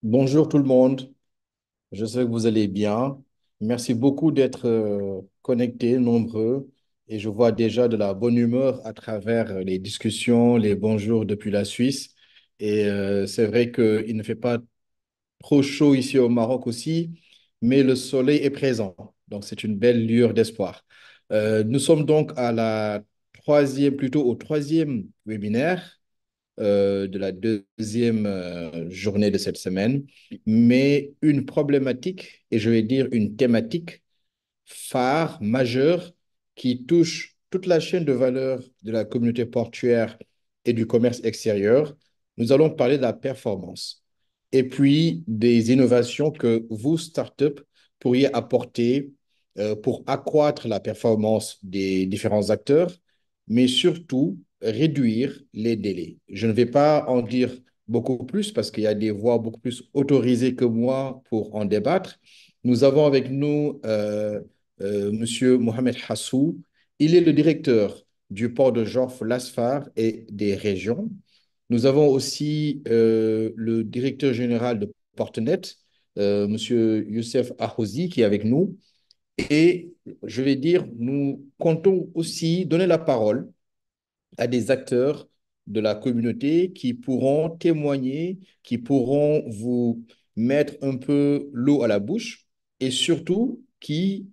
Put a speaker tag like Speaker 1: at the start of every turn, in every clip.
Speaker 1: Bonjour tout le monde, je sais que vous allez bien. Merci beaucoup d'être connectés, nombreux, et je vois déjà de la bonne humeur à travers les discussions, les bonjours depuis la Suisse. Et c'est vrai qu'il ne fait pas trop chaud ici au Maroc aussi, mais le soleil est présent. Donc c'est une belle lueur d'espoir. Nous sommes donc à la troisième, plutôt au troisième webinaire de la deuxième journée de cette semaine, mais une problématique, et je vais dire une thématique phare, majeure, qui touche toute la chaîne de valeur de la communauté portuaire et du commerce extérieur. Nous allons parler de la performance et puis des innovations que vous, startups, pourriez apporter pour accroître la performance des différents acteurs, mais surtout réduire les délais. Je ne vais pas en dire beaucoup plus parce qu'il y a des voix beaucoup plus autorisées que moi pour en débattre. Nous avons avec nous Monsieur Mohamed Hassou. Il est le directeur du port de Jorf, Lasfar et des régions. Nous avons aussi le directeur général de Portenet, Monsieur Youssef Ahouzi, qui est avec nous. Et je vais dire, nous comptons aussi donner la parole à des acteurs de la communauté qui pourront témoigner, qui pourront vous mettre un peu l'eau à la bouche et surtout qui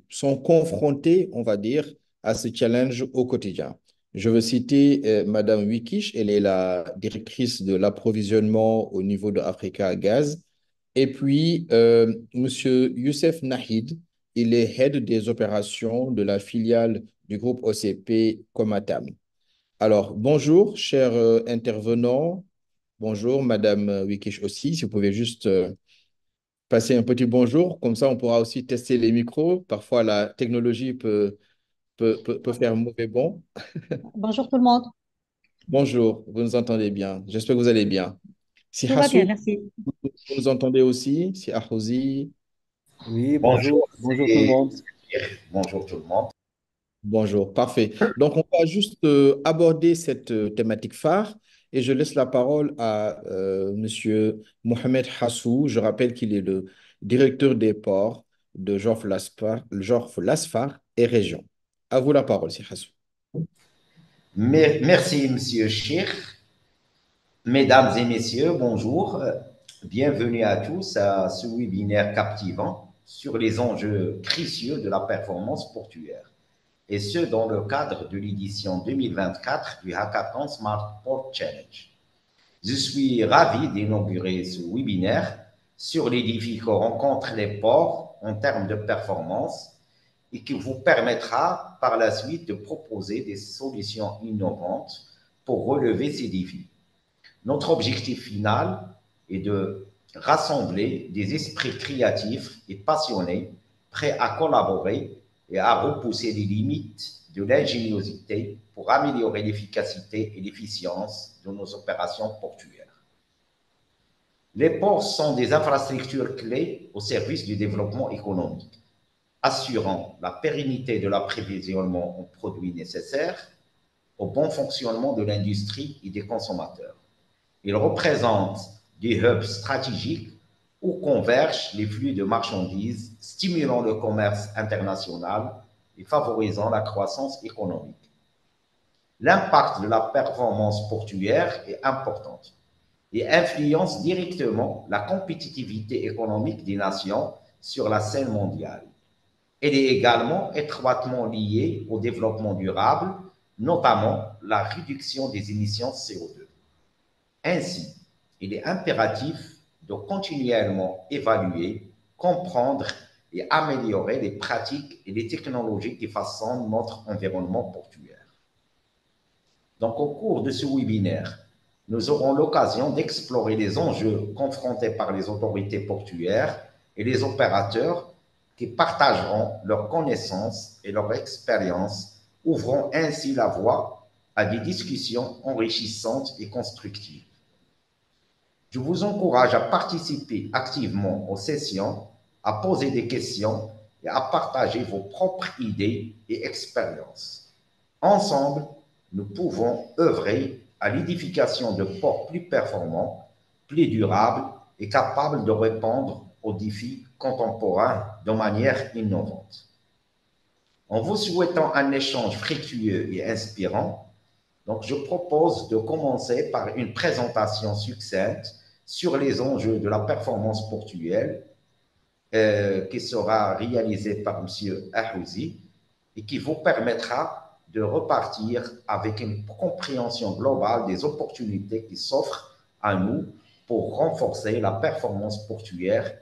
Speaker 1: sont confrontés, on va dire, à ce challenge au quotidien. Je veux citer Madame Wikish, elle est la directrice de l'approvisionnement au niveau de Africa Gaz. Et puis, Monsieur Youssef Nahid, il est head des opérations de la filiale du groupe OCP Comatam. Alors, bonjour, chers intervenants. Bonjour, Madame Wikish aussi. Si vous pouvez juste passer un petit bonjour, comme ça on pourra aussi tester les micros. Parfois, la technologie peut faire mauvais bon.
Speaker 2: Bonjour tout le monde.
Speaker 1: Bonjour, vous nous entendez bien. J'espère que vous allez bien. Si
Speaker 2: Tout va bien,
Speaker 1: Hassou,
Speaker 2: merci.
Speaker 1: vous nous entendez aussi. Si Ahouzi,
Speaker 3: Oui, bonjour,
Speaker 4: Bonjour,
Speaker 3: bonjour tout le monde.
Speaker 4: bonjour tout le monde.
Speaker 1: bonjour, parfait. Donc, on va juste aborder cette thématique phare et je laisse la parole à Monsieur Mohamed Hassou. Je rappelle qu'il est le directeur des ports de Jorf Lasfar et région. À vous la parole, si Hassou.
Speaker 4: Merci, Monsieur Chir. Mesdames et messieurs, bonjour. Bienvenue à tous à ce webinaire captivant sur les enjeux cruciaux de la performance portuaire. Et ce, dans le cadre de l'édition 2024 du Hackathon Smart Port Challenge. Je suis ravi d'inaugurer ce webinaire sur les défis que rencontrent les ports en termes de performance et qui vous permettra par la suite de proposer des solutions innovantes pour relever ces défis. Notre objectif final est de rassembler des esprits créatifs et passionnés, prêts à collaborer et à repousser les limites de l'ingéniosité pour améliorer l'efficacité et l'efficience de nos opérations portuaires. Les ports sont des infrastructures clés au service du développement économique, assurant la pérennité de l'approvisionnement en produits nécessaires au bon fonctionnement de l'industrie et des consommateurs. Ils représentent des hubs stratégiques où convergent les flux de marchandises, stimulant le commerce international et favorisant la croissance économique. L'impact de la performance portuaire est important et influence directement la compétitivité économique des nations sur la scène mondiale. Elle est également étroitement liée au développement durable, notamment la réduction des émissions CO2. Ainsi, il est impératif de continuellement évaluer, comprendre et améliorer les pratiques et les technologies qui façonnent notre environnement portuaire. Donc, au cours de ce webinaire, nous aurons l'occasion d'explorer les enjeux confrontés par les autorités portuaires et les opérateurs qui partageront leurs connaissances et leur expérience, ouvrant ainsi la voie à des discussions enrichissantes et constructives. Je vous encourage à participer activement aux sessions, à poser des questions et à partager vos propres idées et expériences. Ensemble, nous pouvons œuvrer à l'édification de ports plus performants, plus durable et capable de répondre aux défis contemporains de manière innovante. En vous souhaitant un échange fructueux et inspirant, donc je propose de commencer par une présentation succincte sur les enjeux de la performance portuaire qui sera réalisée par M. Ahouzi et qui vous permettra de repartir avec une compréhension globale des opportunités qui s'offrent à nous pour renforcer la performance portuaire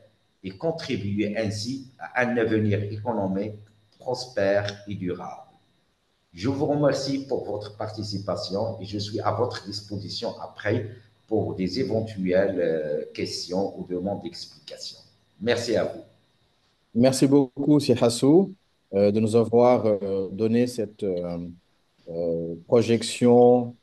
Speaker 4: et contribuer ainsi à un avenir économique prospère et durable. Je vous remercie pour votre participation et je suis à votre disposition après pour des éventuelles questions ou demandes d'explications. Merci à vous.
Speaker 1: Merci beaucoup, Si Hassou, de nous avoir donné cette projection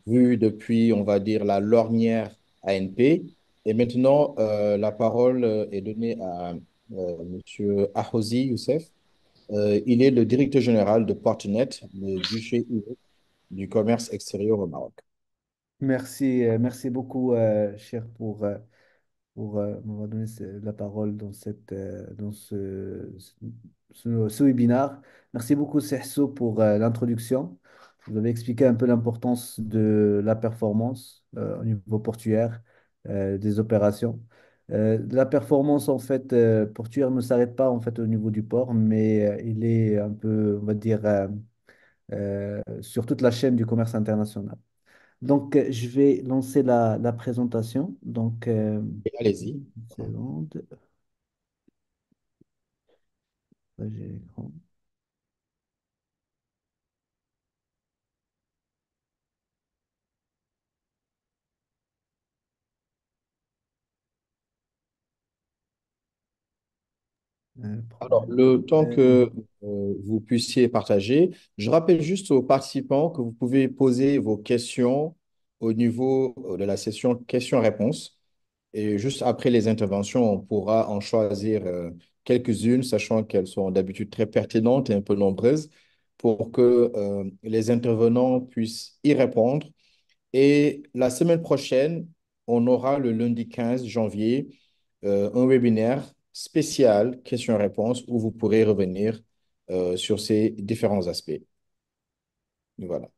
Speaker 1: vue depuis, on va dire, la lornière ANP. Et maintenant, la parole est donnée à M. Ahouzi Youssef. Il est le directeur général de Portnet, le guichet unique du commerce extérieur au Maroc.
Speaker 3: Merci, merci beaucoup, cher, pour m'avoir donné la parole dans dans ce webinaire. Merci beaucoup, Sehso, pour l'introduction. Vous avez expliqué un peu l'importance de la performance au niveau portuaire, des opérations. La performance, en fait, portuaire ne s'arrête pas, en fait, au niveau du port, mais il est un peu, on va dire, sur toute la chaîne du commerce international. Donc, je vais lancer la présentation. Donc,
Speaker 1: Et allez-y.
Speaker 3: une seconde. J'ai l'écran.
Speaker 1: Alors, le temps
Speaker 3: Euh,
Speaker 1: que vous puissiez partager, je rappelle juste aux participants que vous pouvez poser vos questions au niveau de la session questions-réponses. Et juste après les interventions, on pourra en choisir quelques-unes, sachant qu'elles sont d'habitude très pertinentes et un peu nombreuses, pour que les intervenants puissent y répondre. Et la semaine prochaine, on aura le lundi 15 janvier un webinaire spécial questions-réponses où vous pourrez revenir sur ces différents aspects. Voilà.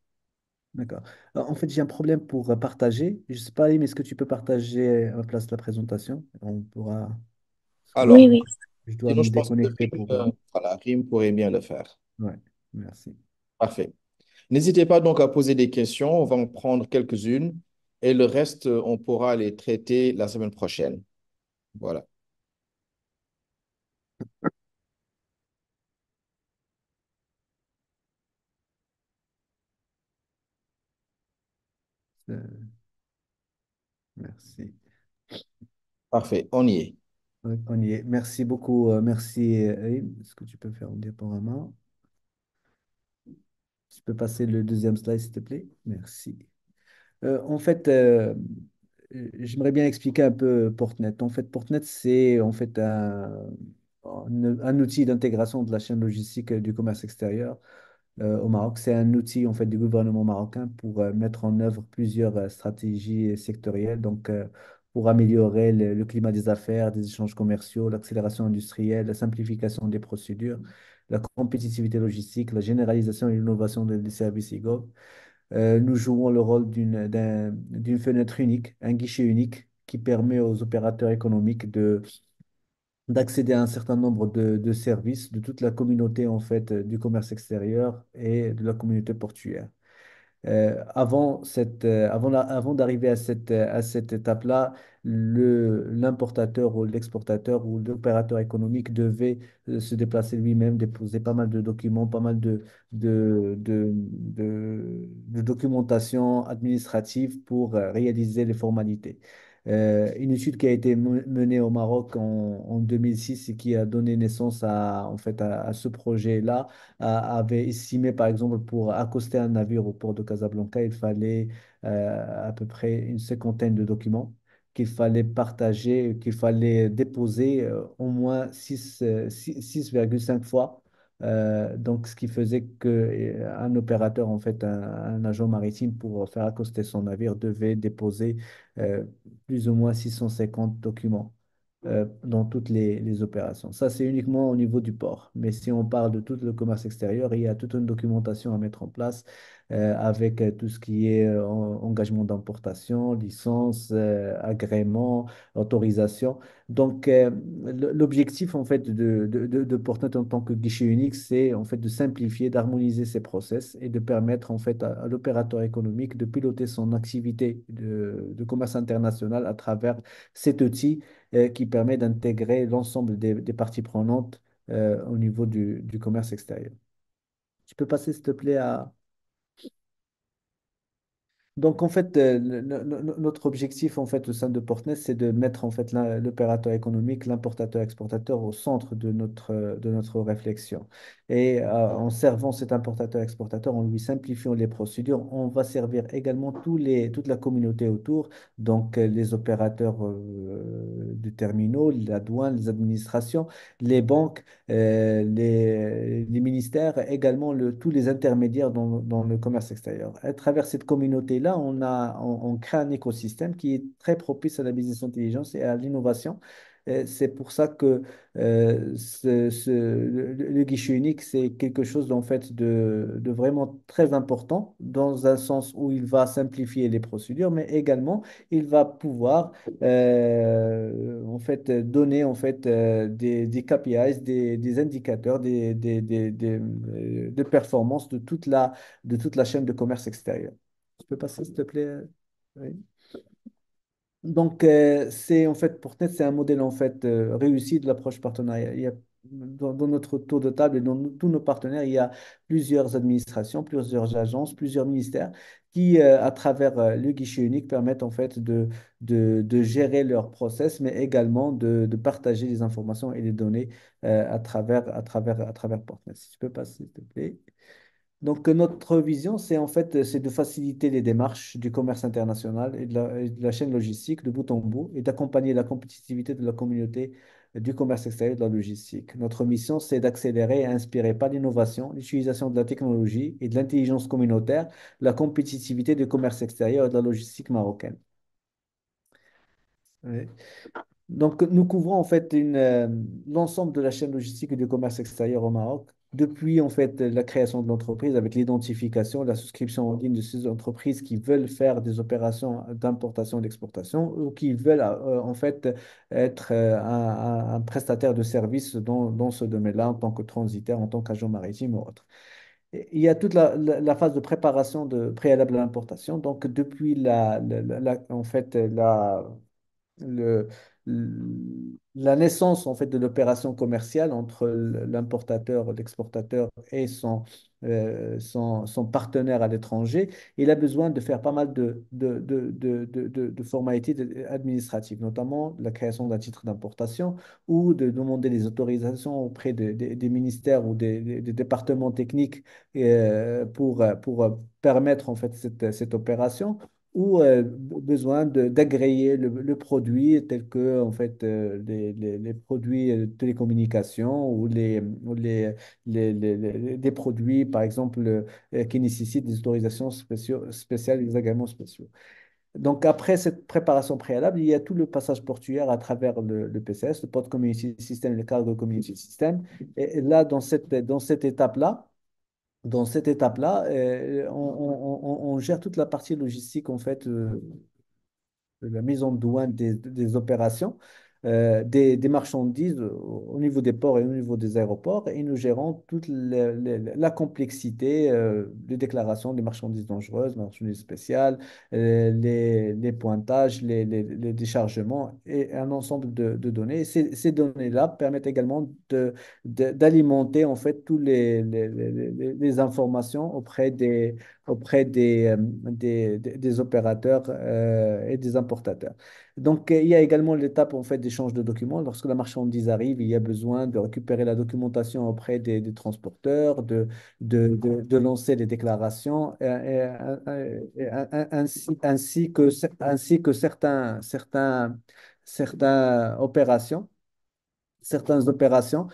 Speaker 3: d'accord. En fait, j'ai un problème pour partager. Je ne sais pas, mais est-ce que tu peux partager à ma place la présentation? On pourra. Parce que
Speaker 2: Oui,
Speaker 1: Alors,
Speaker 2: oui.
Speaker 3: je dois
Speaker 1: sinon,
Speaker 3: me
Speaker 1: je pense que
Speaker 3: déconnecter pour.
Speaker 1: voilà, Rim pourrait bien le faire.
Speaker 3: Ouais, merci.
Speaker 1: Parfait. N'hésitez pas donc à poser des questions. On va en prendre quelques-unes et le reste, on pourra les traiter la semaine prochaine. Voilà.
Speaker 3: Euh, merci.
Speaker 1: Parfait. On y est.
Speaker 3: Ouais, on y est. Merci beaucoup. Merci, Aïm. Est-ce que tu peux faire un diaporama? Tu peux passer le deuxième slide, s'il te plaît? Merci. En fait, j'aimerais bien expliquer un peu Portnet. En fait, Portnet, c'est en fait un outil d'intégration de la chaîne logistique du commerce extérieur au Maroc. C'est un outil en fait du gouvernement marocain pour mettre en œuvre plusieurs stratégies sectorielles. Donc, pour améliorer le climat des affaires, des échanges commerciaux, l'accélération industrielle, la simplification des procédures, la compétitivité logistique, la généralisation et l'innovation des services e-gov. Nous jouons le rôle d'une fenêtre unique, un guichet unique qui permet aux opérateurs économiques d'accéder à un certain nombre de services de toute la communauté en fait du commerce extérieur et de la communauté portuaire. Avant d'arriver à cette étape-là, l'importateur ou l'exportateur ou l'opérateur économique devait se déplacer lui-même, déposer pas mal de documents, pas mal de documentation administrative pour réaliser les formalités. Une étude qui a été menée au Maroc en 2006 et qui a donné naissance en fait, à ce projet-là avait estimé, par exemple, pour accoster un navire au port de Casablanca, il fallait à peu près une cinquantaine de documents qu'il fallait partager, qu'il fallait déposer au moins 6,5 fois Donc, ce qui faisait qu'un opérateur, en fait, un agent maritime, pour faire accoster son navire, devait déposer euh, plus ou moins 650 documents dans toutes les opérations. Ça, c'est uniquement au niveau du port. Mais si on parle de tout le commerce extérieur, il y a toute une documentation à mettre en place avec tout ce qui est engagement d'importation, licence, agrément, autorisation. Donc, l'objectif en fait de Portnet en tant que guichet unique, c'est en fait de simplifier, d'harmoniser ces process et de permettre en fait à l'opérateur économique de piloter son activité de commerce international à travers cet outil qui permet d'intégrer l'ensemble des parties prenantes au niveau du commerce extérieur. Tu peux passer, s'il te plaît, à, donc, en fait, notre objectif, en fait, au sein de Portnet, c'est de mettre, en fait, l'opérateur économique, l'importateur-exportateur au centre de notre réflexion. Et en servant cet importateur-exportateur, en lui simplifiant les procédures, on va servir également toute la communauté autour, donc les opérateurs du terminaux, la douane, les administrations, les banques, les ministères, également tous les intermédiaires dans le commerce extérieur. À travers cette communauté-là, on crée un écosystème qui est très propice à la business intelligence et à l'innovation. Et c'est pour ça que le guichet unique, c'est quelque chose en fait de vraiment très important dans un sens où il va simplifier les procédures, mais également il va pouvoir en fait, donner en fait, des KPIs, des indicateurs de performance de toute la chaîne de commerce extérieur. Tu peux passer, s'il te plaît? Oui. Donc, c'est en fait, Portnet, c'est un modèle en fait réussi de l'approche partenariat. Dans notre tour de table et dans tous nos partenaires, il y a plusieurs administrations, plusieurs agences, plusieurs ministères qui, à travers le guichet unique, permettent en fait de gérer leurs process, mais également de partager les informations et les données à travers Portnet. Si tu peux passer, s'il te plaît. Donc, notre vision, c'est en fait, c'est de faciliter les démarches du commerce international et de la chaîne logistique de bout en bout et d'accompagner la compétitivité de la communauté du commerce extérieur et de la logistique. Notre mission, c'est d'accélérer et inspirer par l'innovation, l'utilisation de la technologie et de l'intelligence communautaire, la compétitivité du commerce extérieur et de la logistique marocaine. Oui. Donc, nous couvrons en fait l'ensemble de la chaîne logistique et du commerce extérieur au Maroc, depuis en fait la création de l'entreprise avec l'identification, la souscription en ligne de ces entreprises qui veulent faire des opérations d'importation et d'exportation ou qui veulent en fait être un prestataire de services dans ce domaine-là en tant que transitaire, en tant qu'agent maritime ou autre. Et il y a toute la phase de préparation de préalable à l'importation. Donc, depuis en fait, le, la naissance en fait de l'opération commerciale entre l'importateur, l'exportateur et son partenaire à l'étranger, il a besoin de faire pas mal de formalités administratives, notamment la création d'un titre d'importation ou de demander des autorisations auprès des ministères ou des départements techniques pour permettre en fait cette opération ou besoin d'agréger le produit tel que en fait, les produits de télécommunications ou des produits, par exemple, qui nécessitent des autorisations spéciales, des agréments spéciaux. Donc, après cette préparation préalable, il y a tout le passage portuaire à travers le PCS, le Port Community System et le Cargo Community System. Et là, dans cette étape-là, on gère toute la partie logistique en fait de la mise en douane des opérations, des marchandises au niveau des ports et au niveau des aéroports, et nous gérons toute la complexité de déclaration des marchandises dangereuses, marchandises spéciales, les pointages, les déchargements et un ensemble de données. Et ces données-là permettent également d'alimenter en fait tous les informations auprès des opérateurs et des importateurs. Donc, il y a également l'étape en fait d'échange de documents. Lorsque la marchandise arrive, il y a besoin de récupérer la documentation auprès des transporteurs, de lancer les déclarations, ainsi que certaines opérations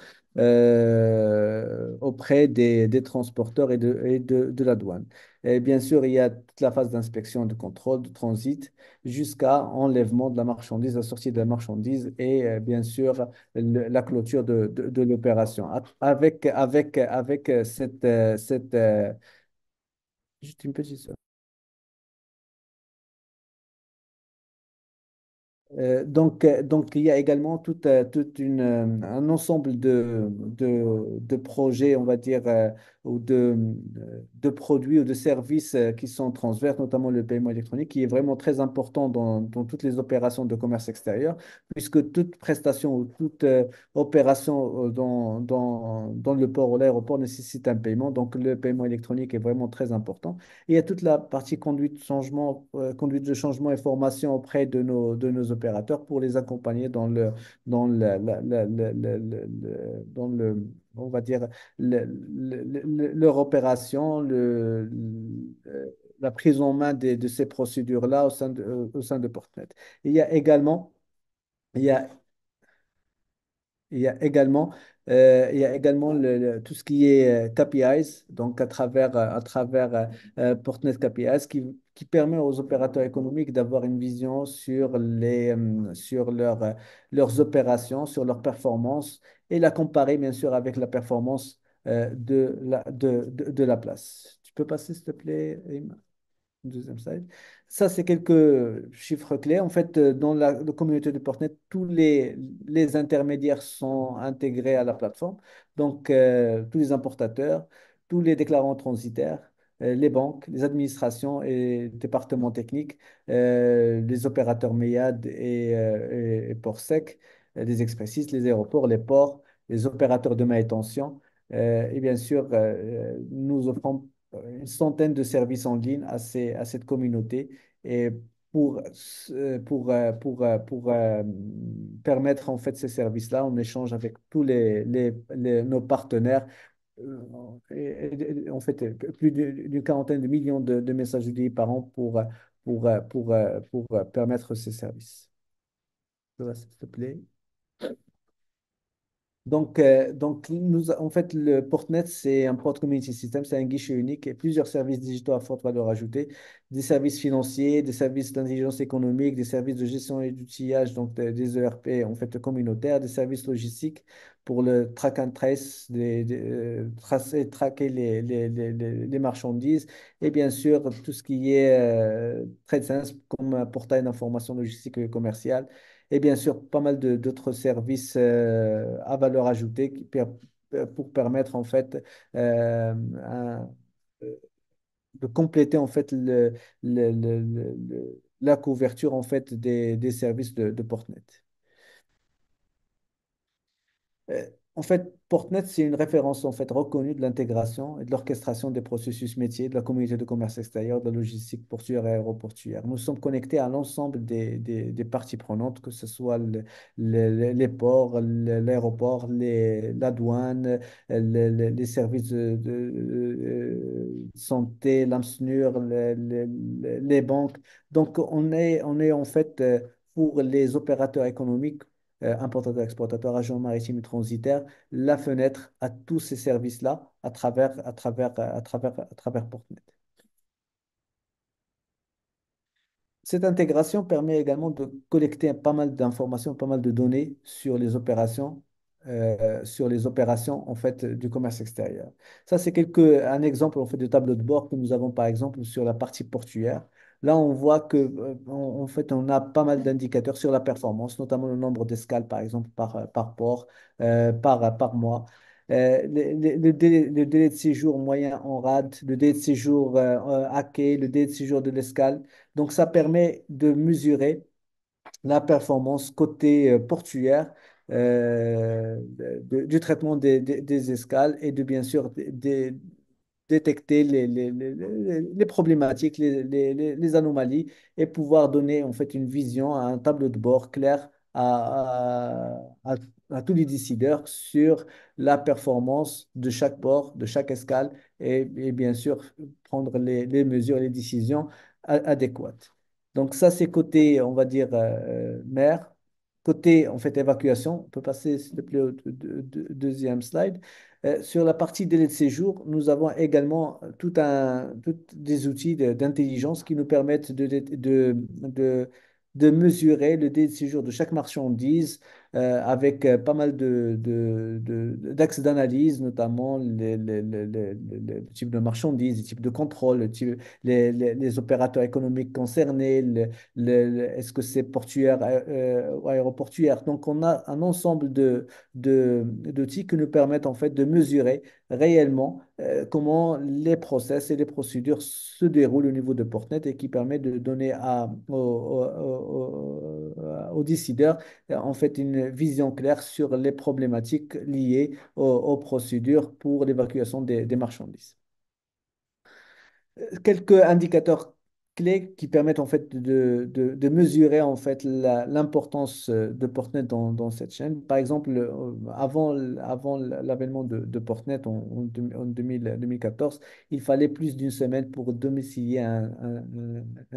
Speaker 3: auprès des transporteurs et de la douane. Et bien sûr, il y a toute la phase d'inspection, de contrôle, de transit, jusqu'à enlèvement de la marchandise, la sortie de la marchandise et bien sûr la clôture de l'opération. Avec juste une petite. Donc, il y a également un ensemble de projets, on va dire, ou de produits ou de services qui sont transverses, notamment le paiement électronique, qui est vraiment très important dans toutes les opérations de commerce extérieur, puisque toute prestation ou toute opération dans le port ou l'aéroport nécessite un paiement. Donc, le paiement électronique est vraiment très important. Il y a toute la partie conduite de changement et formation auprès de nos opérateurs pour les accompagner on va dire, leur opération, la prise en main de ces procédures-là au sein de Portnet. Il y a également, il y a il y a également tout ce qui est KPIs, donc à travers Portnet KPIs, qui permet aux opérateurs économiques d'avoir une vision sur leurs opérations, sur leurs performances, et la comparer bien sûr avec la performance de la place. Tu peux passer, s'il te plaît, Aïma? Deuxième slide. Ça, c'est quelques chiffres clés. En fait, dans la communauté de Portnet, tous les intermédiaires sont intégrés à la plateforme. Donc, tous les importateurs, tous les déclarants transitaires, les banques, les administrations et départements techniques, les opérateurs MEAD et port sec, les expressistes, les aéroports, les ports, les opérateurs de manutention. Et bien sûr, nous offrons une centaine de services en ligne à cette communauté et pour permettre en fait ces services-là, on échange avec tous nos partenaires. En fait, plus d'une quarantaine de millions de messages utilisés par an pour permettre ces services. S'il te plaît. En fait, le Portnet, c'est un Port Community System, c'est un guichet unique et plusieurs services digitaux à forte valeur ajoutée, des services financiers, des services d'intelligence économique, des services de gestion et d'outillage, donc des ERP en fait communautaires, des services logistiques pour le track and trace, traquer les marchandises et bien sûr tout ce qui est TradeSense comme un portail d'information logistique et commerciale et bien sûr pas mal d'autres services à valeur ajoutée pour permettre en fait de compléter en fait la couverture en fait des services de Portnet. En fait, Portnet, c'est une référence en fait reconnue de l'intégration et de l'orchestration des processus métiers de la communauté de commerce extérieur, de la logistique portuaire et aéroportuaire. Nous sommes connectés à l'ensemble des parties prenantes, que ce soit les ports, l'aéroport, la douane, les services de santé, l'AMSNUR, les banques. Donc, on est en fait pour les opérateurs économiques importateurs, exportateurs, agents maritimes et transitaires, la fenêtre à tous ces services-là à travers Portnet. Cette intégration permet également de collecter pas mal d'informations, pas mal de données sur les opérations en fait du commerce extérieur. Ça, c'est un exemple en fait de tableau de bord que nous avons par exemple sur la partie portuaire. Là, on voit que en fait, on a pas mal d'indicateurs sur la performance, notamment le nombre d'escales par exemple par port, par mois. Le délai de séjour moyen en rade, le délai de séjour à quai, le délai de séjour de l'escale. Donc, ça permet de mesurer la performance côté portuaire du traitement des escales et de bien sûr détecter les problématiques, les anomalies et pouvoir donner en fait une vision, un tableau de bord clair à tous les décideurs sur la performance de chaque port, de chaque escale et bien sûr prendre les mesures et les décisions adéquates. Donc ça, c'est côté, on va dire, mer. côté en fait évacuation, on peut passer s'il te plaît au deuxième slide. Sur la partie délai de séjour, nous avons également tout des outils d'intelligence qui nous permettent de mesurer le délai de séjour de chaque marchandise avec pas mal d'axes d'analyse, notamment le type de marchandises, les types de contrôle, les opérateurs économiques concernés, est-ce que c'est portuaire ou aéroportuaire. Donc, on a un ensemble d'outils qui nous permettent en fait de mesurer réellement comment les process et les procédures se déroulent au niveau de Portnet et qui permet de donner aux décideurs en fait une vision claire sur les problématiques liées aux procédures pour l'évacuation des marchandises. Quelques indicateurs clés qui permettent en fait de mesurer en fait l'importance de Portnet dans cette chaîne. Par exemple, avant l'avènement de Portnet en 2014, il fallait plus d'une semaine pour domicilier un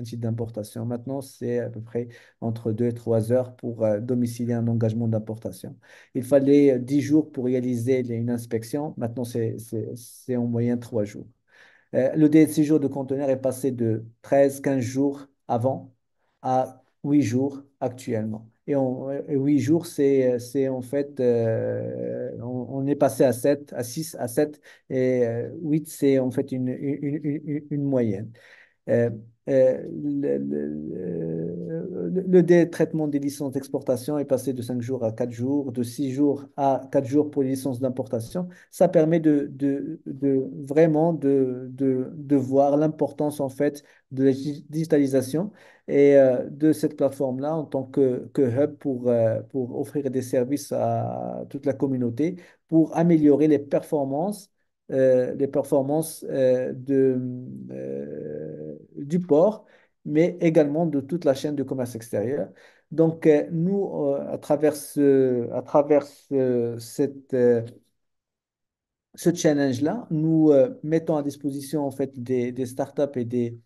Speaker 3: site d'importation. Maintenant, c'est à peu près entre 2 et 3 heures pour domicilier un engagement d'importation. Il fallait 10 jours pour réaliser une inspection. Maintenant, c'est en moyenne 3 jours. Le délai de séjour de conteneur est passé de 13 15 jours avant à 8 jours actuellement. Et 8 jours, c'est en fait, on est passé à 7 à 6 à 7 et 8, c'est en fait une moyenne. Euh, le délai de traitement des licences d'exportation est passé de 5 jours à 4 jours, de 6 jours à 4 jours pour les licences d'importation. Ça permet vraiment de voir l'importance en fait de la digitalisation et de cette plateforme-là en tant que hub pour offrir des services à toute la communauté, pour améliorer les performances du port, mais également de toute la chaîne de commerce extérieur. Donc, nous, à travers ce challenge-là, nous mettons à disposition en fait des startups et des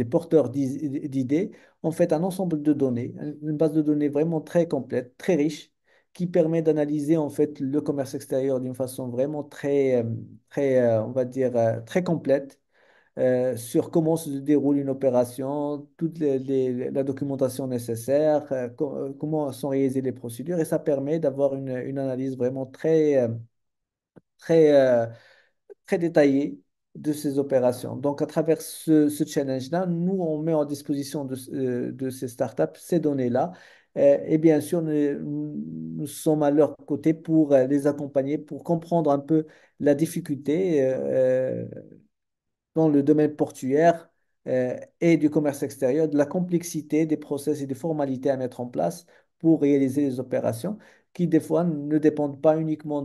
Speaker 3: porteurs d'idées, en fait, un ensemble de données, une base de données vraiment très complète, très riche, qui permet d'analyser en fait le commerce extérieur d'une façon vraiment on va dire, très complète sur comment se déroule une opération, toute la documentation nécessaire, comment sont réalisées les procédures, et ça permet d'avoir une analyse vraiment très, euh, très détaillée de ces opérations. Donc, à travers ce challenge-là, nous, on met en disposition de ces startups ces données-là. Et bien sûr, nous sommes à leur côté pour les accompagner, pour comprendre un peu la difficulté dans le domaine portuaire et du commerce extérieur, de la complexité des process et des formalités à mettre en place pour réaliser les opérations qui, des fois, ne dépendent pas uniquement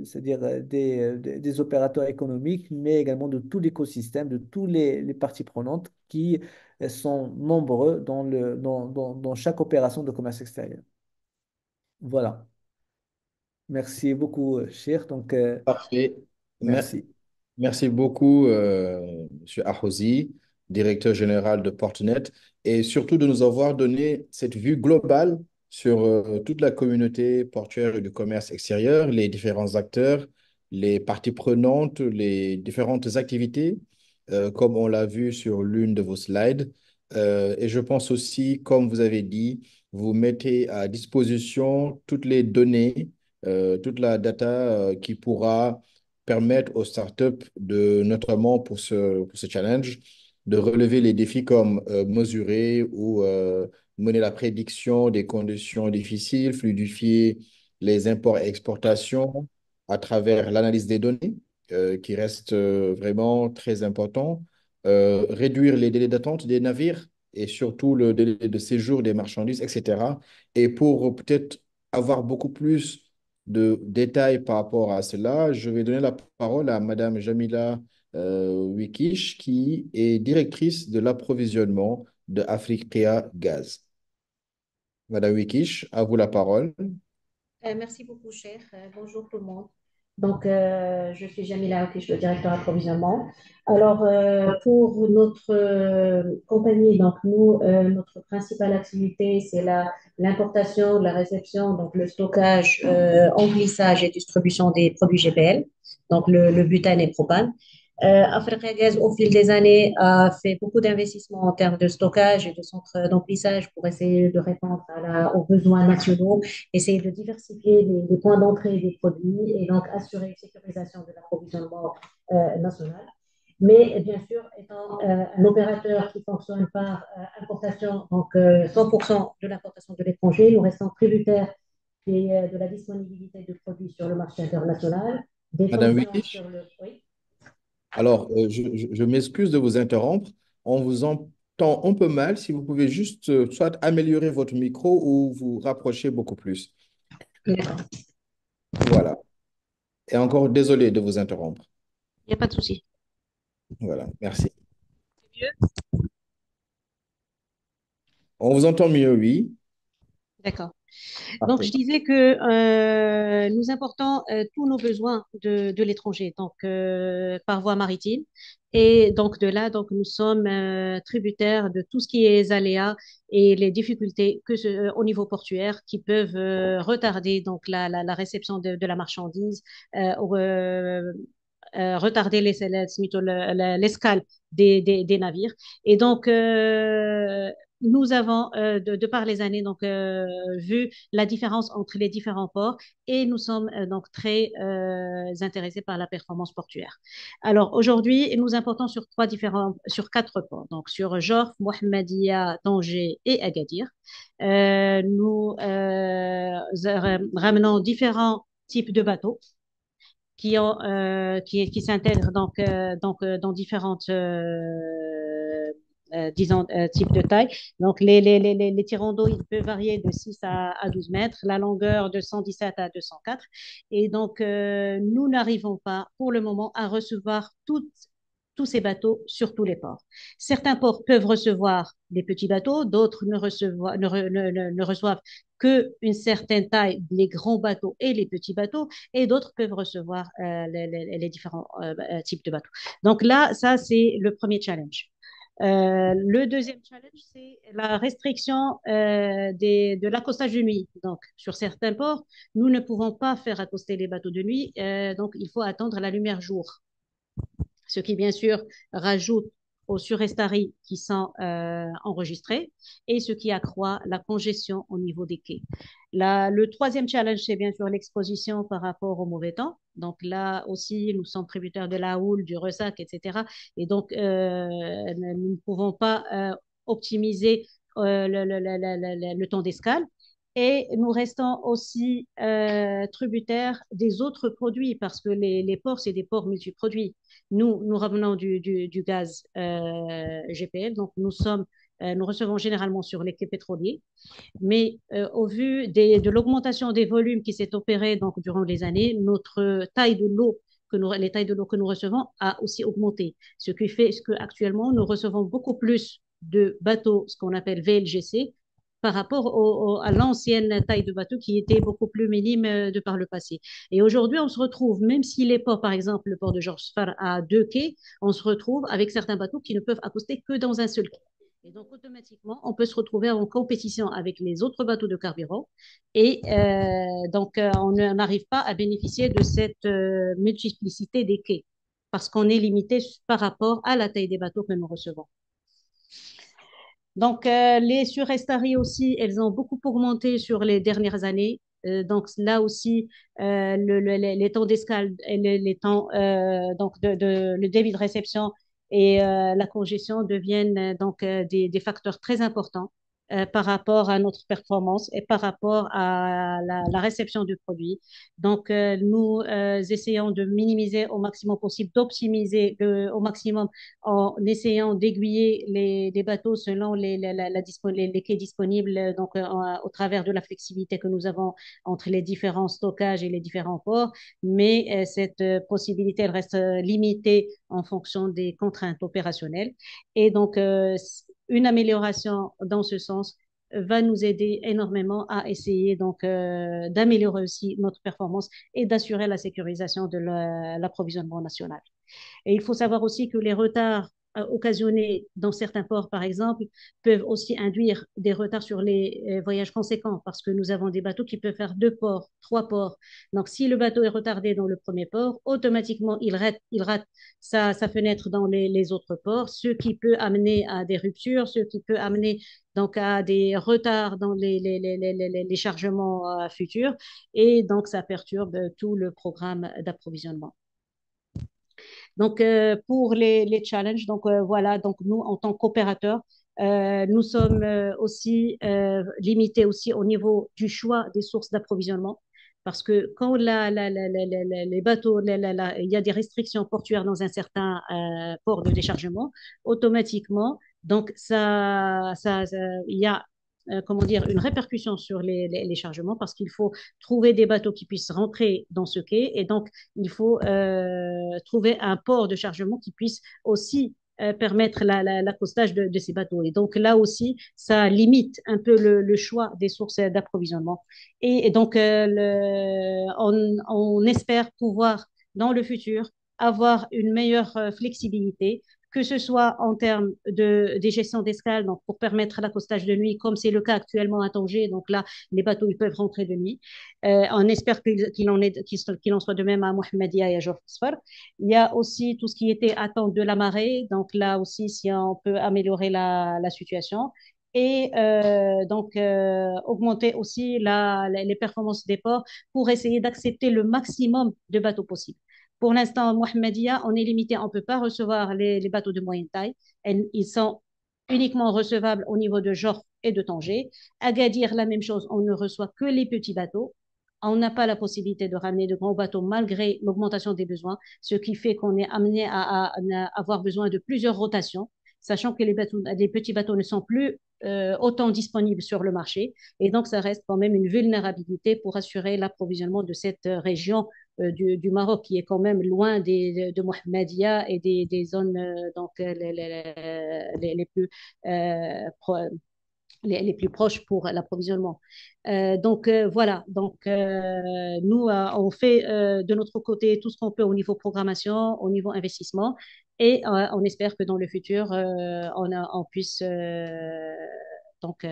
Speaker 3: c'est-à-dire des opérateurs économiques, mais également de tout l'écosystème, de tous les parties prenantes qui sont nombreux dans chaque opération de commerce extérieur. Voilà. Merci beaucoup, Cher. Donc,
Speaker 1: Parfait.
Speaker 3: merci.
Speaker 1: Merci beaucoup, Monsieur Ahouzi, directeur général de Portnet, et surtout de nous avoir donné cette vue globale sur toute la communauté portuaire et du commerce extérieur, les différents acteurs, les parties prenantes, les différentes activités, comme on l'a vu sur l'une de vos slides. Et je pense aussi, comme vous avez dit, vous mettez à disposition toutes les données, toute la data qui pourra permettre aux startups notamment pour ce challenge, de relever les défis comme mesurer ou mener la prédiction des conditions difficiles, fluidifier les imports et exportations à travers l'analyse des données, qui reste vraiment très important, réduire les délais d'attente des navires et surtout le délai de séjour des marchandises, etc. Et pour peut-être avoir beaucoup plus de détails par rapport à cela, je vais donner la parole à Madame Jamila Wikish, qui est directrice de l'approvisionnement de Africa Gaz. Madame Wikish, à vous la parole.
Speaker 2: Merci beaucoup, cher. Bonjour tout le monde. Donc, je suis Jamila Okish, le directeur approvisionnement. Alors, pour notre compagnie, donc nous, notre principale activité, c'est l'importation, la réception, donc le stockage, emplissage et distribution des produits GPL, donc le butane et propane. Africa Gaz, au fil des années, a fait beaucoup d'investissements en termes de stockage et de centres d'emplissage pour essayer de répondre aux besoins nationaux, essayer de diversifier les points d'entrée des produits et donc assurer une sécurisation de l'approvisionnement national. Mais bien sûr, étant un opérateur qui fonctionne par importation, donc 100% de l'importation de l'étranger, nous restons tributaires de la disponibilité de produits sur le marché international, des
Speaker 1: Madame
Speaker 2: tensions
Speaker 1: Wittich,
Speaker 2: sur le... Oui.
Speaker 1: alors je m'excuse de vous interrompre. On vous entend un peu mal. Si vous pouvez juste soit améliorer votre micro ou vous rapprocher beaucoup plus.
Speaker 2: D'accord.
Speaker 1: Voilà. Et encore désolé de vous interrompre.
Speaker 2: Il n'y a pas de souci.
Speaker 1: Voilà, merci.
Speaker 2: C'est mieux.
Speaker 1: On vous entend mieux, oui.
Speaker 2: D'accord. Donc,
Speaker 1: Parfait.
Speaker 2: je disais que nous importons tous nos besoins de l'étranger, donc par voie maritime. Et donc, de là, donc, nous sommes tributaires de tout ce qui est aléas et les difficultés au niveau portuaire qui peuvent retarder donc, la réception de la marchandise, ou, retarder l'escale des navires. Et donc, nous avons, de par les années, donc, vu la différence entre les différents ports et nous sommes donc très intéressés par la performance portuaire. Alors aujourd'hui, nous importons sur quatre ports, donc sur Jorf, Mohammedia, Tanger et Agadir. Nous ramenons différents types de bateaux qui s'intègrent dans différentes disons, types de taille. Donc, les tirants d'eau, ils peuvent varier de 6 à 12 mètres, la longueur de 117 à 204. Et donc, nous n'arrivons pas pour le moment à recevoir tous ces bateaux sur tous les ports. Certains ports peuvent recevoir des petits bateaux, d'autres ne reçoivent qu'une certaine taille, les grands bateaux et les petits bateaux, et d'autres peuvent recevoir les différents types de bateaux. Donc là, ça, c'est le premier challenge. Le deuxième challenge, c'est la restriction de l'accostage de nuit. Donc, sur certains ports, nous ne pouvons pas faire accoster les bateaux de nuit, donc il faut attendre la lumière jour, ce qui bien sûr rajoute aux surestaries qui sont enregistrées et ce qui accroît la congestion au niveau des quais. Le troisième challenge, c'est bien sûr l'exposition par rapport au mauvais temps. Donc là aussi, nous sommes tributaires de la houle, du ressac, etc. Et donc, nous ne pouvons pas optimiser le temps d'escale. Et nous restons aussi tributaires des autres produits parce que les ports, c'est des ports multiproduits. Nous ramenons du gaz GPL, donc nous recevons généralement sur les quais pétroliers, mais au vu de l'augmentation des volumes qui s'est opérée donc, durant les années, les tailles de l'eau que nous recevons a aussi augmenté, ce qui fait qu'actuellement, nous recevons beaucoup plus de bateaux, ce qu'on appelle VLGC, par rapport à l'ancienne taille de bateau qui était beaucoup plus minime de par le passé. Et aujourd'hui, on se retrouve, même si les ports, par exemple, le port de Georges Far a deux quais, on se retrouve avec certains bateaux qui ne peuvent accoster que dans un seul quai. Et donc, automatiquement, on peut se retrouver en compétition avec les autres bateaux de carburant. Et donc, on n'arrive pas à bénéficier de cette multiplicité des quais parce qu'on est limité par rapport à la taille des bateaux que nous recevons. Donc, les surestaries aussi, elles ont beaucoup augmenté sur les dernières années. Donc, là aussi, les temps d'escale et les temps donc le débit de réception et la congestion deviennent donc des facteurs très importants par rapport à notre performance et par rapport à la réception du produit. Donc, nous essayons de minimiser au maximum possible, d'optimiser au maximum en essayant d'aiguiller les bateaux selon les quais disponibles, donc au travers de la flexibilité que nous avons entre les différents stockages et les différents ports. Mais cette possibilité, elle reste limitée en fonction des contraintes opérationnelles. Et donc, une amélioration dans ce sens va nous aider énormément à essayer donc d'améliorer aussi notre performance et d'assurer la sécurisation de l'approvisionnement national. Et il faut savoir aussi que les retards occasionnés dans certains ports, par exemple, peuvent aussi induire des retards sur les voyages conséquents parce que nous avons des bateaux qui peuvent faire 2 ports, 3 ports. Donc, si le bateau est retardé dans le premier port, automatiquement, il rate sa fenêtre dans les autres ports, ce qui peut amener à des ruptures, ce qui peut amener donc à des retards dans les chargements futurs. Et donc, ça perturbe tout le programme d'approvisionnement. Donc, pour les challenges, donc voilà, donc nous, en tant qu'opérateurs, nous sommes aussi limités aussi au niveau du choix des sources d'approvisionnement. Parce que quand les bateaux, il y a des restrictions portuaires dans un certain port de déchargement, automatiquement, donc il y a comment dire, une répercussion sur les chargements parce qu'il faut trouver des bateaux qui puissent rentrer dans ce quai et donc il faut trouver un port de chargement qui puisse aussi permettre l'accostage de ces bateaux. Et donc là aussi, ça limite un peu le choix des sources d'approvisionnement. Et donc, on espère pouvoir, dans le futur, avoir une meilleure flexibilité, que ce soit en termes des gestions d'escale, donc pour permettre l'accostage de nuit, comme c'est le cas actuellement à Tanger. Donc là, les bateaux ils peuvent rentrer de nuit. On espère qu'il en soit de même à Mohammedia et à Jof Sfar. Il y a aussi tout ce qui était attente de la marée. Donc là aussi, si on peut améliorer la situation. Et donc, augmenter aussi les performances des ports pour essayer d'accepter le maximum de bateaux possibles. Pour l'instant, Mohammedia, on est limité, on ne peut pas recevoir les bateaux de moyenne taille. Ils sont uniquement recevables au niveau de Jorf et de Tanger. Agadir, la même chose, on ne reçoit que les petits bateaux. On n'a pas la possibilité de ramener de grands bateaux malgré l'augmentation des besoins, ce qui fait qu'on est amené à avoir besoin de plusieurs rotations, sachant que les petits bateaux ne sont plus autant disponibles sur le marché. Et donc, ça reste quand même une vulnérabilité pour assurer l'approvisionnement de cette région du Maroc, qui est quand même loin de Mohammedia et des zones donc, les plus les plus proches pour l'approvisionnement. Donc voilà, donc nous, on fait de notre côté tout ce qu'on peut au niveau programmation, au niveau investissement, et on espère que dans le futur, on puisse donc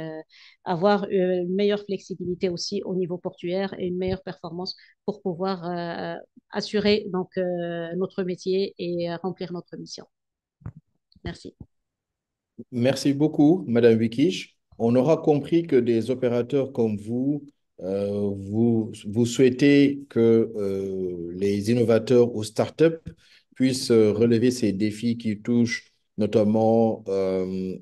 Speaker 2: avoir une meilleure flexibilité aussi au niveau portuaire et une meilleure performance pour pouvoir assurer donc notre métier et remplir notre mission. Merci.
Speaker 1: Merci beaucoup, Madame Wikish. On aura compris que des opérateurs comme vous souhaitez que les innovateurs ou startups puissent relever ces défis qui touchent notamment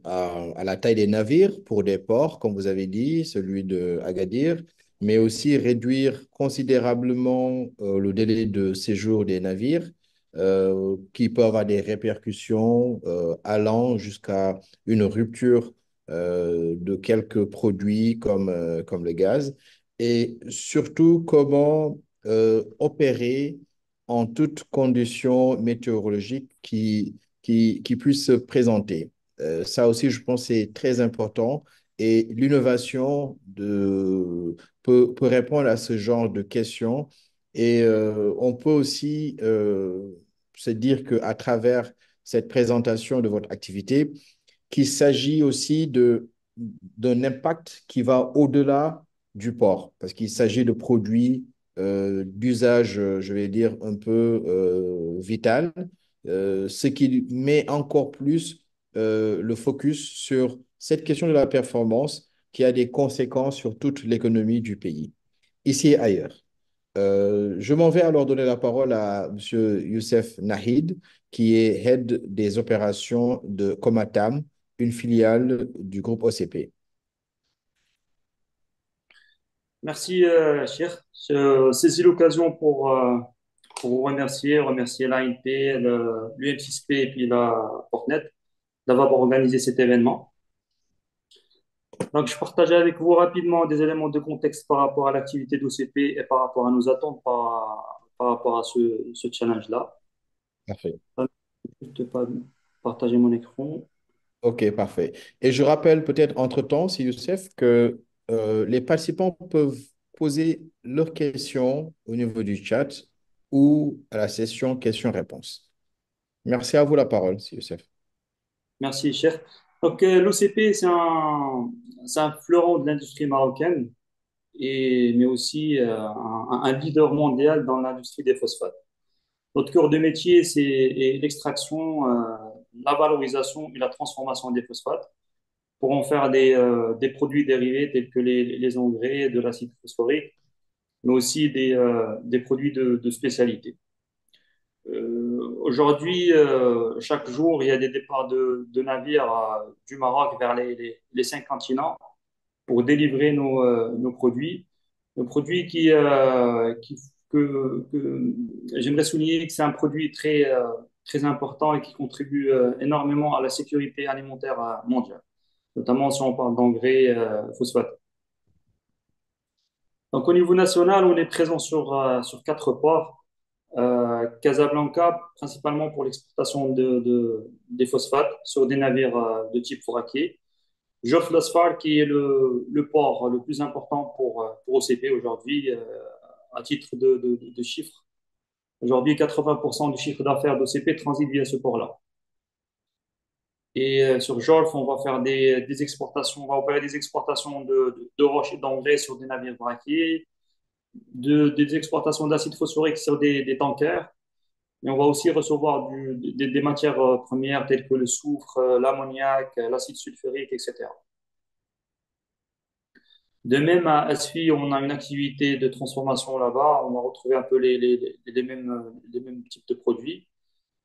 Speaker 1: à la taille des navires pour des ports, comme vous avez dit, celui de Agadir, mais aussi réduire considérablement le délai de séjour des navires qui peut avoir des répercussions allant jusqu'à une rupture de quelques produits comme le gaz et surtout comment opérer en toutes conditions météorologiques qui puissent se présenter. Ça aussi, je pense, c'est très important et l'innovation peut répondre à ce genre de questions et on peut aussi se dire qu'à travers cette présentation de votre activité, qu'il s'agit aussi d'un impact qui va au-delà du port, parce qu'il s'agit de produits d'usage, je vais dire, un peu vital, ce qui met encore plus le focus sur cette question de la performance qui a des conséquences sur toute l'économie du pays, ici et ailleurs. Je m'en vais alors donner la parole à M. Youssef Nahid, qui est Head des opérations de Comatam, une filiale du groupe OCP.
Speaker 5: Merci, Cheikh. Je saisis l'occasion pour vous remercier l'ANP, l'UMCSP et puis la Portnet d'avoir organisé cet événement. Donc, je partageais avec vous rapidement des éléments de contexte par rapport à l'activité d'OCP et par rapport à nos attentes par rapport à ce challenge-là.
Speaker 1: Parfait.
Speaker 5: Je ne peux pas partager mon écran.
Speaker 1: Ok, parfait. Et je rappelle peut-être entre-temps, si Youssef, que les participants peuvent poser leurs questions au niveau du chat ou à la session questions-réponses. Merci à vous la parole, si Youssef.
Speaker 5: Merci, cher. Donc, l'OCP, c'est un fleuron de l'industrie marocaine, mais aussi un leader mondial dans l'industrie des phosphates. Notre cœur de métier, c'est l'extraction, la valorisation et la transformation des phosphates pour en faire des produits dérivés tels que les engrais, de l'acide phosphorique, mais aussi des produits de spécialité. Aujourd'hui, chaque jour, il y a des départs de navires du Maroc vers les cinq continents pour délivrer nos produits. Nos produits que j'aimerais souligner que c'est un produit très important et qui contribue énormément à la sécurité alimentaire mondiale, notamment si on parle d'engrais phosphate. Donc, au niveau national, on est présent sur quatre ports. Casablanca, principalement pour l'exportation des phosphates sur des navires de type fourraquier. Jof Lasfar, qui est le port le plus important pour OCP aujourd'hui, à titre de chiffres. Aujourd'hui, 80% du chiffre d'affaires d'OCP transite via ce port-là. Et sur Jorf, on va faire des exportations, on va opérer des exportations de roches et d'engrais sur des navires braquiers, des exportations d'acide phosphorique sur des tankers. Et on va aussi recevoir des matières premières telles que le soufre, l'ammoniac, l'acide sulfurique, etc. De même, à Asfi, on a une activité de transformation là-bas. On va retrouver un peu les mêmes types de produits.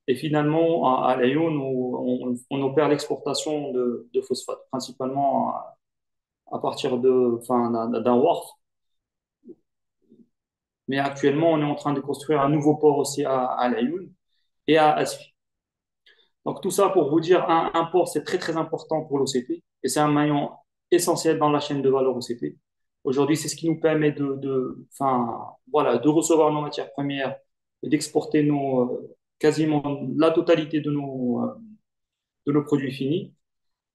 Speaker 5: Et finalement, à Laayoune, on opère l'exportation de phosphate, principalement à partir enfin, d'un wharf. Mais actuellement, on est en train de construire un nouveau port aussi à Laayoune et à Asfi. Donc, tout ça pour vous dire, un port, c'est très important pour l'OCP et c'est un maillon essentiel dans la chaîne de valeur OCP. Aujourd'hui, c'est ce qui nous permet enfin, voilà, de recevoir nos matières premières et d'exporter quasiment la totalité de nos produits finis.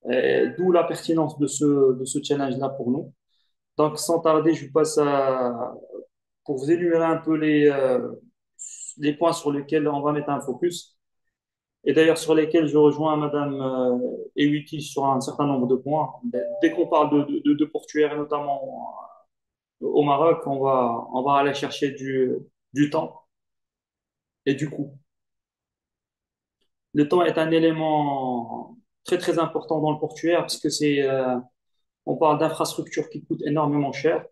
Speaker 5: D'où la pertinence de ce challenge-là pour nous. Donc, sans tarder, je passe pour vous énumérer un peu les points sur lesquels on va mettre un focus et d'ailleurs sur lesquels je rejoins Madame Ewiki sur un certain nombre de points. Dès qu'on parle de portuaire, et notamment au Maroc, on va aller chercher du temps et du coût. Le temps est un élément très important dans le portuaire parce que on parle d'infrastructures qui coûtent énormément cher,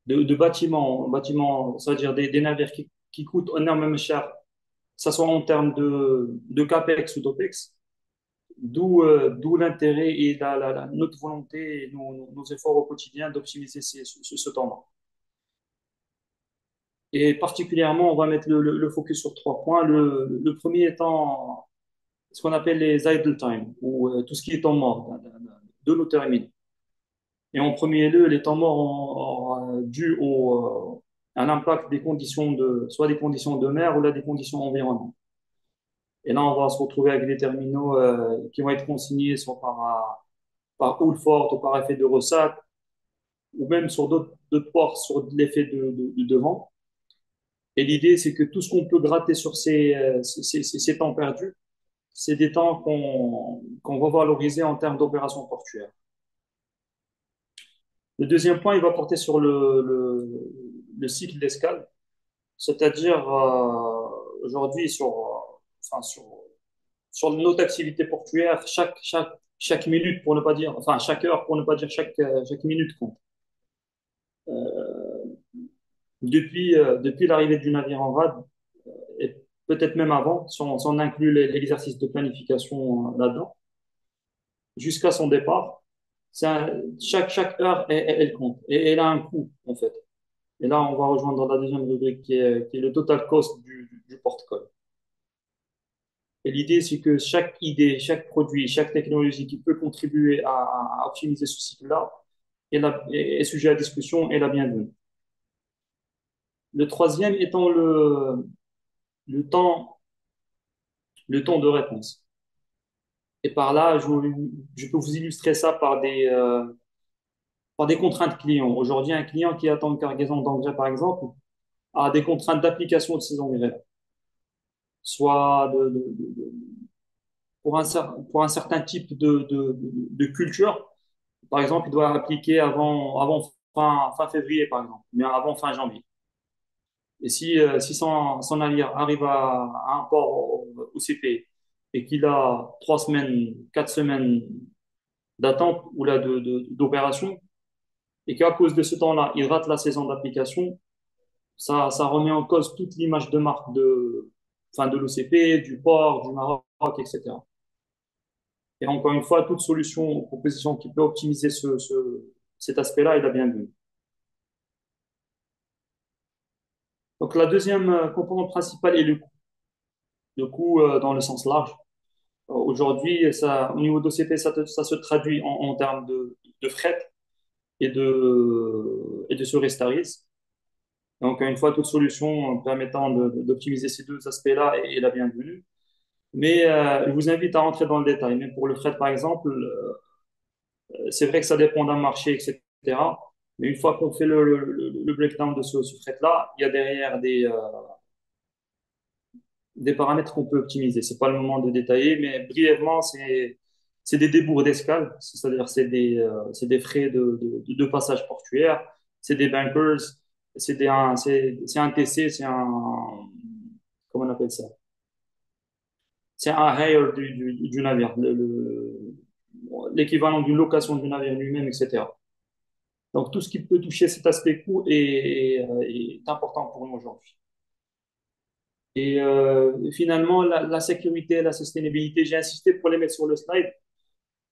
Speaker 5: de bâtiments, ça veut dire des navires qui coûtent énormément cher, que ce soit en termes de CAPEX ou d'OPEX. D'où l'intérêt et notre volonté et nos efforts au quotidien d'optimiser ce temps-là. Et particulièrement, on va mettre le focus sur trois points. Le premier étant ce qu'on appelle les idle time, ou tout ce qui est temps mort de nos terminaux. Et en premier lieu, les temps morts dus à l'impact des conditions soit des conditions de mer ou là des conditions environnementales. Et là, on va se retrouver avec des terminaux qui vont être consignés soit par houle forte ou par effet de ressac, ou même sur d'autres ports sur l'effet de vent. Et l'idée, c'est que tout ce qu'on peut gratter sur ces temps perdus, c'est des temps qu'on va valoriser en termes d'opérations portuaires. Le deuxième point, il va porter sur le cycle d'escale, c'est-à-dire aujourd'hui enfin, sur notre activité portuaire, chaque minute pour ne pas dire, enfin chaque heure pour ne pas dire chaque minute compte. Depuis l'arrivée du navire en rade, et peut-être même avant, si on inclut l'exercice de planification là-dedans, jusqu'à son départ, chaque heure, elle compte. Et elle a un coût, en fait. Et là, on va rejoindre la deuxième rubrique qui est le total cost du porte-code. Et l'idée, c'est que chaque idée, chaque produit, chaque technologie qui peut contribuer à optimiser ce cycle-là est sujet à discussion et la bienvenue. Le troisième étant le temps, le temps de réponse. Et par là, je peux vous illustrer ça par des contraintes clients. Aujourd'hui, un client qui attend une cargaison d'engrais, par exemple, a des contraintes d'application de ces engrais, soit pour un certain type de culture. Par exemple, il doit appliquer avant fin février, par exemple, mais avant fin janvier. Et si son navire arrive à un port au CP et qu'il a 3 semaines, 4 semaines d'attente ou là d'opération, et qu'à cause de ce temps-là, il rate la saison d'application, ça remet en cause toute l'image de marque enfin de l'OCP, du port, du Maroc, etc. Et encore une fois, toute solution ou proposition qui peut optimiser cet aspect-là est la bienvenue. Donc la deuxième composante principale est le coût. Le coût dans le sens large. Aujourd'hui, au niveau d'OCP, ça se traduit en termes de fret et de service tariff. Donc, une fois, toute solution permettant d'optimiser ces deux aspects-là est la bienvenue. Mais je vous invite à rentrer dans le détail. Mais pour le fret, par exemple, c'est vrai que ça dépend d'un marché, etc. Mais une fois qu'on fait le breakdown de ce fret-là, il y a derrière des paramètres qu'on peut optimiser. C'est pas le moment de détailler, mais brièvement, c'est des débours d'escale, c'est-à-dire c'est des frais de passage portuaire, c'est des bunkers, c'est un TC, comment on appelle ça? C'est un hire du navire, l'équivalent d'une location du navire lui-même, etc. Donc tout ce qui peut toucher cet aspect coût est important pour nous aujourd'hui. Et finalement, la sécurité et la sustainabilité, j'ai insisté pour les mettre sur le slide,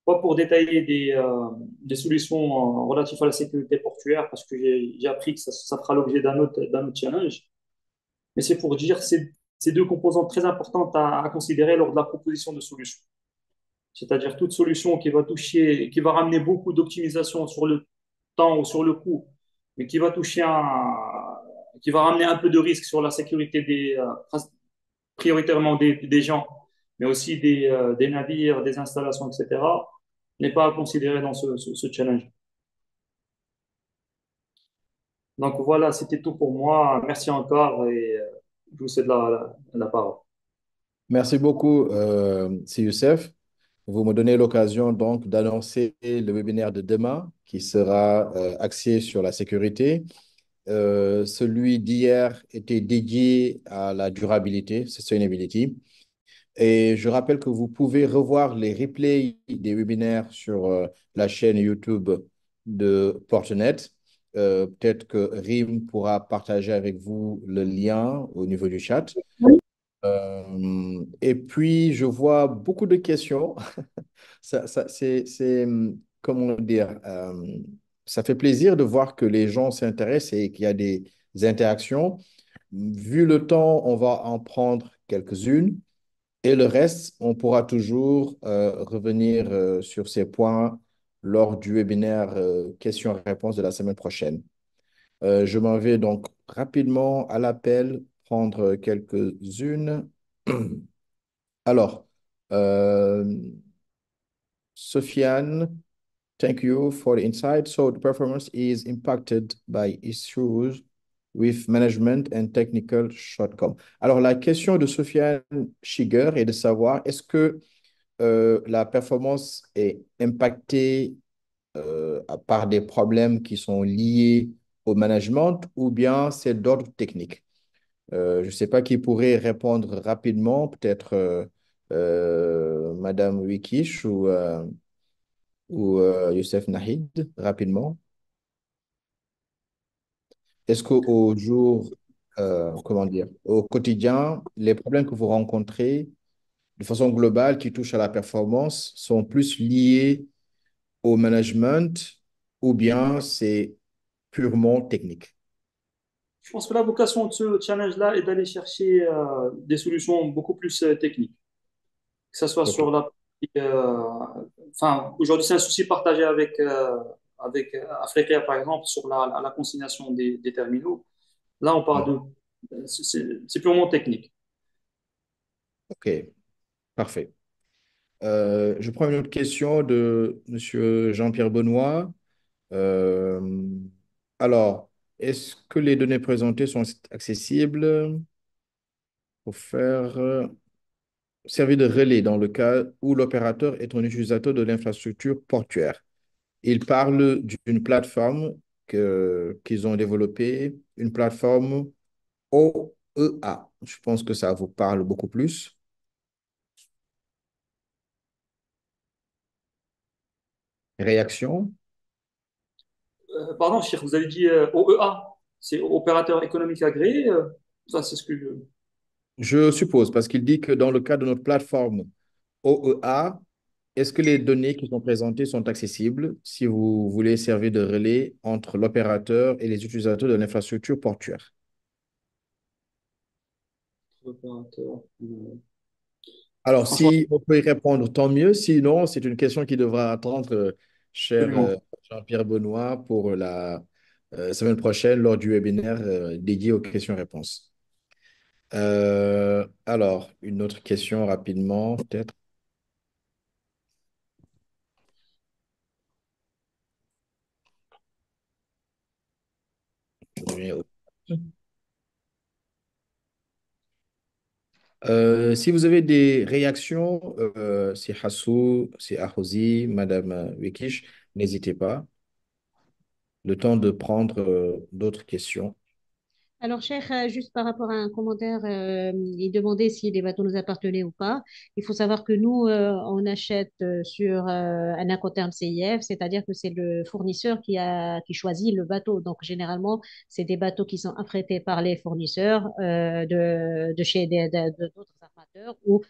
Speaker 5: pas pour détailler des solutions relatives à la sécurité portuaire, parce que j'ai appris que ça fera l'objet d'un autre challenge, mais c'est pour dire ces deux composantes très importantes à considérer lors de la proposition de solution. C'est-à-dire toute solution qui va toucher, qui va ramener beaucoup d'optimisation sur le temps ou sur le coût, mais qui va ramener un peu de risque sur la sécurité prioritairement des gens, mais aussi des navires, des installations, etc., n'est pas à considérer dans ce challenge. Donc voilà, c'était tout pour moi. Merci encore et je vous cède la parole.
Speaker 1: Merci beaucoup, Si Youssef. Vous me donnez l'occasion donc d'annoncer le webinaire de demain qui sera axé sur la sécurité. Celui d'hier était dédié à la durabilité, sustainability. Et je rappelle que vous pouvez revoir les replays des webinaires sur la chaîne YouTube de Portnet. Peut-être que Rim pourra partager avec vous le lien au niveau du chat. Et puis, je vois beaucoup de questions. Comment dire, ça fait plaisir de voir que les gens s'intéressent et qu'il y a des interactions. Vu le temps, on va en prendre quelques-unes. Et le reste, on pourra toujours revenir sur ces points lors du webinaire questions-réponses de la semaine prochaine. Je m'en vais donc rapidement à l'appel, prendre quelques-unes. Alors, euh, Sofiane, thank you for the insight. So the performance is impacted by issues with management and technical shortcomings. Alors, la question de Sofiane Shiger est de savoir est-ce que la performance est impactée par des problèmes qui sont liés au management ou bien c'est d'ordre technique? Je ne sais pas qui pourrait répondre rapidement, peut-être Madame Wikish ou Youssef Nahid, rapidement. Est-ce qu'au jour, comment dire, au quotidien, les problèmes que vous rencontrez de façon globale qui touchent à la performance sont plus liés au management ou bien c'est purement technique?
Speaker 5: Je pense que la vocation de ce challenge-là est d'aller chercher des solutions beaucoup plus techniques, que ce soit
Speaker 1: OK.
Speaker 5: sur la enfin, aujourd'hui, c'est un souci partagé avec Africa, par exemple, sur la consignation des terminaux. Là, on parle c'est purement technique.
Speaker 1: OK, parfait. Je prends une autre question de Monsieur Jean-Pierre Benoît. Euh, alors, est-ce que les données présentées sont accessibles pour faire servir de relais dans le cas où l'opérateur est un utilisateur de l'infrastructure portuaire? Il parle d'une plateforme qu'ils ont développée, une plateforme OEA. Je pense que ça vous parle beaucoup plus. Réaction?
Speaker 5: Pardon, Cheikh, vous avez dit OEA, c'est opérateur économique agréé. Ça, c'est ce que je...
Speaker 1: Je suppose, parce qu'il dit que dans le cas de notre plateforme OEA, est-ce que les données qui sont présentées sont accessibles si vous voulez servir de relais entre l'opérateur et les utilisateurs de l'infrastructure portuaire?
Speaker 5: Opérateur.
Speaker 1: Alors,
Speaker 5: Franchement,
Speaker 1: si on peut y répondre, tant mieux. Sinon, c'est une question qui devra attendre, cher
Speaker 5: absolument.
Speaker 1: Jean-Pierre Benoît, pour la semaine prochaine lors du webinaire dédié aux questions-réponses. Alors, une autre question rapidement, peut-être. Je reviens si vous avez des réactions, c'est Hassou, c'est Ahouzi, Madame Wekish, n'hésitez pas. Le temps de prendre d'autres questions.
Speaker 2: Alors, cher, juste par rapport à un commentaire, il demandait si les bateaux nous appartenaient ou pas. Il faut savoir que nous, on achète sur un Incoterm CIF, c'est-à-dire que c'est le fournisseur qui choisit le bateau. Donc, généralement, c'est des bateaux qui sont affrétés par les fournisseurs de chez d'autres armateurs ou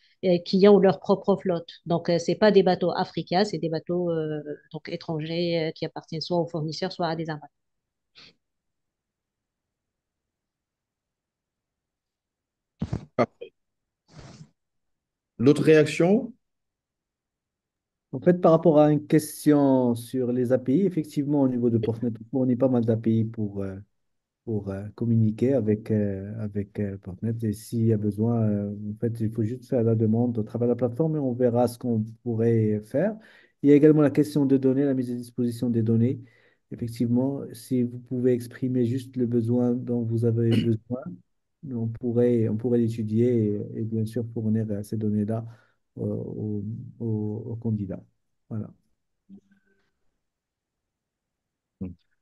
Speaker 2: qui ont leur propre flotte. Donc, c'est pas des bateaux africains, c'est des bateaux donc étrangers qui appartiennent soit aux fournisseurs, soit à des armateurs.
Speaker 1: Parfait. L'autre réaction?
Speaker 3: En fait, par rapport à une question sur les API, effectivement, au niveau de Portnet, on fournit pas mal d'API pour communiquer avec Portnet. Et s'il y a besoin, en fait, il faut juste faire la demande au travers de la plateforme et on verra ce qu'on pourrait faire. Il y a également la question de données, la mise à disposition des données. Effectivement, si vous pouvez exprimer juste le besoin dont vous avez besoin, on pourrait l'étudier et bien sûr fournir ces données-là aux candidats. Voilà.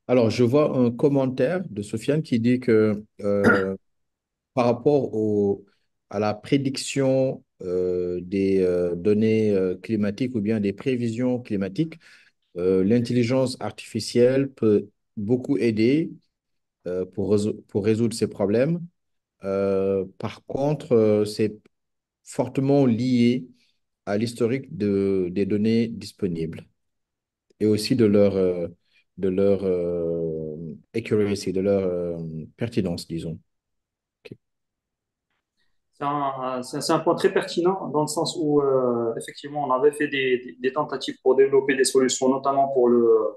Speaker 1: Alors, je vois un commentaire de Sofiane qui dit que par rapport à la prédiction des données climatiques ou bien des prévisions climatiques, l'intelligence artificielle peut beaucoup aider pour résoudre ces problèmes. Par contre, c'est fortement lié à l'historique des données disponibles et aussi de leur accuracy, de leur pertinence, disons. Ok.
Speaker 5: C'est un point très pertinent dans le sens où, effectivement, on avait fait des tentatives pour développer des solutions, notamment pour le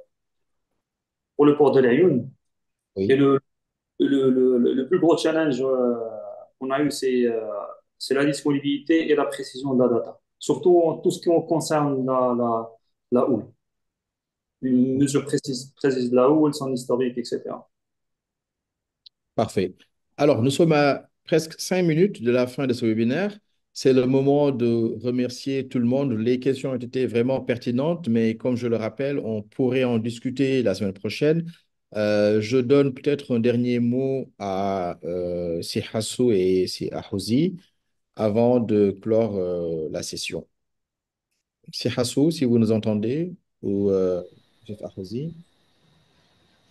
Speaker 5: port de l'Ayoun. Et
Speaker 1: Oui,
Speaker 5: le plus gros challenge qu'on a eu, c'est la disponibilité et la précision de la data. Surtout en tout ce qui concerne la houle. Une mesure précise de la houle, son historique, etc.
Speaker 1: parfait. Alors, nous sommes à presque 5 minutes de la fin de ce webinaire. C'est le moment de remercier tout le monde. Les questions ont été vraiment pertinentes, mais comme je le rappelle, on pourrait en discuter la semaine prochaine. Je donne peut-être un dernier mot à Si Hassou et Si Ahouzi avant de clore la session. Si Hassou, si vous nous entendez, ou Chef Ahouzi.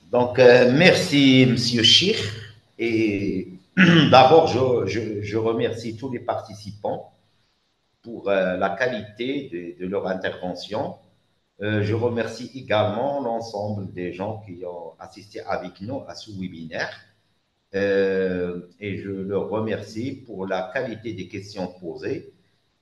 Speaker 4: Donc, merci, Monsieur Chir. Et d'abord, je remercie tous les participants pour la qualité de leur intervention. Je remercie également l'ensemble des gens qui ont assisté avec nous à ce webinaire. Et je leur remercie pour la qualité des questions posées.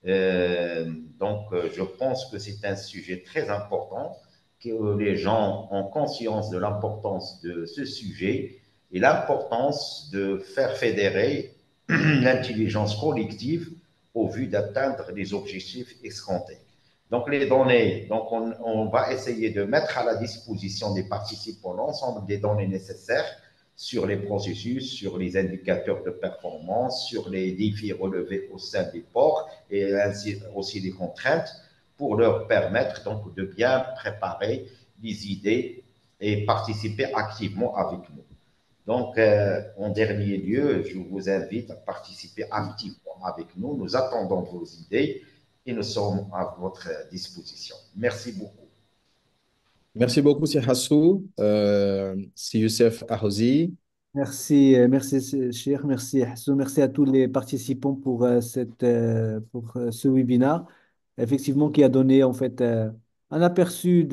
Speaker 4: Je pense que c'est un sujet très important, que les gens ont conscience de l'importance de ce sujet et l'importance de faire fédérer l'intelligence collective au vu d'atteindre les objectifs escomptés. Donc, les données, donc on va essayer de mettre à la disposition des participants l'ensemble des données nécessaires sur les processus, sur les indicateurs de performance, sur les défis relevés au sein des ports et ainsi aussi les contraintes pour leur permettre donc de bien préparer les idées et participer activement avec nous. Donc, en dernier lieu, je vous invite à participer activement avec nous. Nous attendons vos idées et nous sommes à votre disposition. Merci beaucoup.
Speaker 1: Merci beaucoup, c'est Hassou. C'est Youssef Ahouzi.
Speaker 3: Merci, merci Cheikh, merci Hassou, merci à tous les participants pour, pour ce webinaire, effectivement qui a donné en fait un aperçu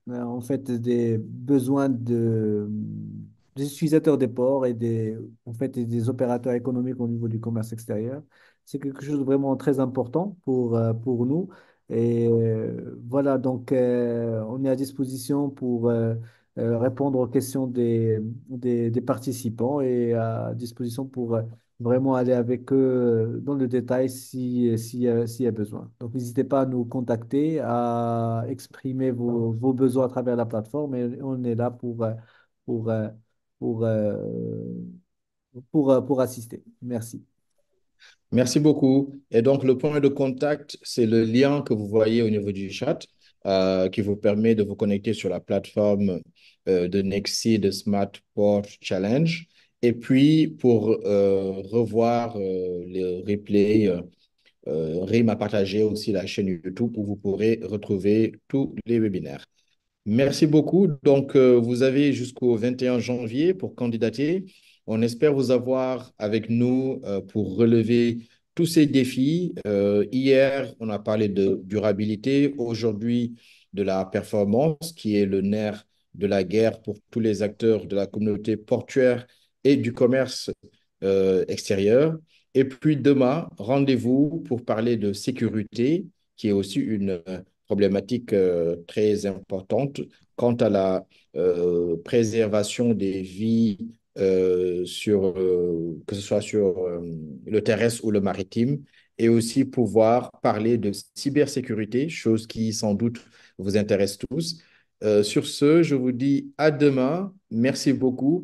Speaker 3: en fait des besoins des utilisateurs des ports et en fait, et des opérateurs économiques au niveau du commerce extérieur. C'est quelque chose de vraiment très important pour nous. Et voilà, donc on est à disposition pour répondre aux questions des participants et à disposition pour vraiment aller avec eux dans le détail s'il y a besoin. Donc, n'hésitez pas à nous contacter, à exprimer vos besoins à travers la plateforme et on est là pour, euh, pour, euh, pour assister. Merci.
Speaker 1: Merci beaucoup. Et donc, le point de contact, c'est le lien que vous voyez au niveau du chat qui vous permet de vous connecter sur la plateforme de Nexi de Smart Port Challenge. Et puis, pour revoir le replay, Rim a partagé aussi la chaîne YouTube où vous pourrez retrouver tous les webinaires. Merci beaucoup. Donc, vous avez jusqu'au 21 janvier pour candidater. On espère vous avoir avec nous pour relever tous ces défis. Hier, on a parlé de durabilité. Aujourd'hui, de la performance, qui est le nerf de la guerre pour tous les acteurs de la communauté portuaire et du commerce extérieur. Et puis demain, rendez-vous pour parler de sécurité, qui est aussi une problématique très importante quant à la préservation des vies que ce soit sur le terrestre ou le maritime, et aussi pouvoir parler de cybersécurité, chose qui sans doute vous intéresse tous. Sur ce, je vous dis à demain. Merci beaucoup.